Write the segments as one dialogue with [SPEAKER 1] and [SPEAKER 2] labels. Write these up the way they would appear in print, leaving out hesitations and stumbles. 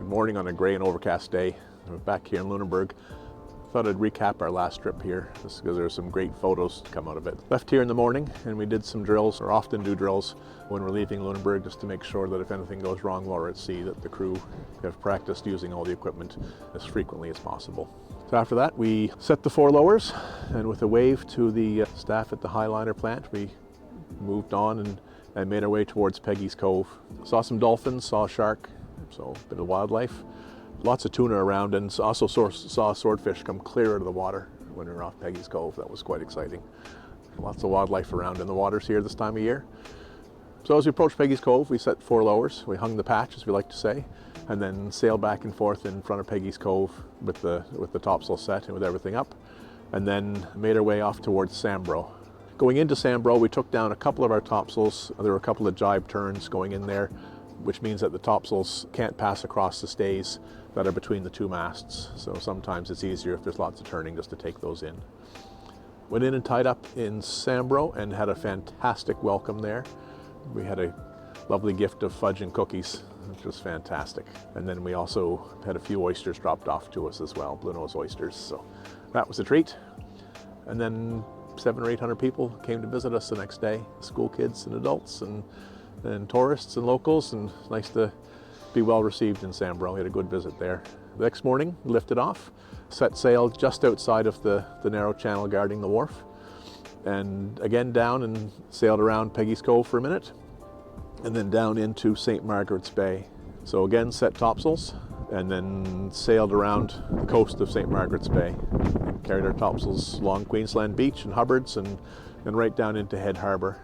[SPEAKER 1] Good morning on a gray and overcast day. We're back here in Lunenburg. Thought I'd recap our last trip here, just because there are some great photos to come out of it. Left here in the morning and we did some drills, or often do drills when we're leaving Lunenburg, just to make sure that if anything goes wrong while we're at sea, that the crew have practiced using all the equipment as frequently as possible. So after that, we set the four lowers, and with a wave to the staff at the Highliner plant, we moved on and made our way towards Peggy's Cove. Saw some dolphins, saw a shark, so a bit of wildlife. Lots of tuna around, and also saw swordfish come clear out of the water when we were off Peggy's Cove. That was quite exciting. Lots of wildlife around in the waters here this time of year. So as we approached Peggy's Cove, we set four lowers. We hung the patch, as we like to say, and then sailed back and forth in front of Peggy's Cove with the topsail set and with everything up, and then made our way off towards Sambro. Going into Sambro, we took down a couple of our topsails. There were a couple of jibe turns going in there, which means that the topsails can't pass across the stays that are between the two masts. So sometimes it's easier if there's lots of turning just to take those in. Went in and tied up in Sambro and had a fantastic welcome there. We had a lovely gift of fudge and cookies, which was fantastic. And then we also had a few oysters dropped off to us as well, Blue Nose oysters. So that was a treat. And then 700 or 800 people came to visit us the next day, school kids and adults and tourists and locals, and it's nice to be well received in Sambro. We had a good visit there. The next morning, lifted off, set sail just outside of the narrow channel guarding the wharf, and again down and sailed around Peggy's Cove for a minute, and then down into St. Margaret's Bay. So again, set topsails, and then sailed around the coast of St. Margaret's Bay. Carried our topsails along Queensland Beach and Hubbard's and right down into Head Harbour.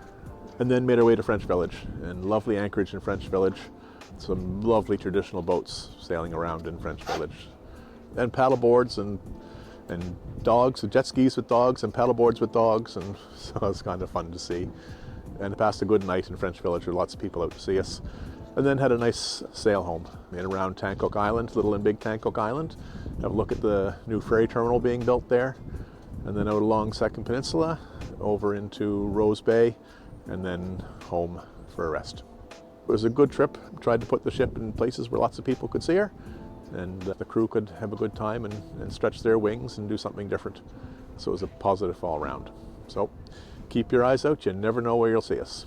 [SPEAKER 1] And then made our way to French Village, and lovely anchorage in French Village. Some lovely traditional boats sailing around in French Village. And paddle boards and dogs, and jet skis with dogs and paddle boards with dogs, and so it was kind of fun to see. And passed a good night in French Village with lots of people out to see us. And then had a nice sail home. Made around Tancook Island, Little and Big Tancook Island. Have a look at the new ferry terminal being built there. And then out along Second Peninsula, over into Rose Bay, and then home for a rest. It was a good trip. Tried to put the ship in places where lots of people could see her, and the crew could have a good time and stretch their wings and do something different. So it was a positive all around. So keep your eyes out, you never know where you'll see us.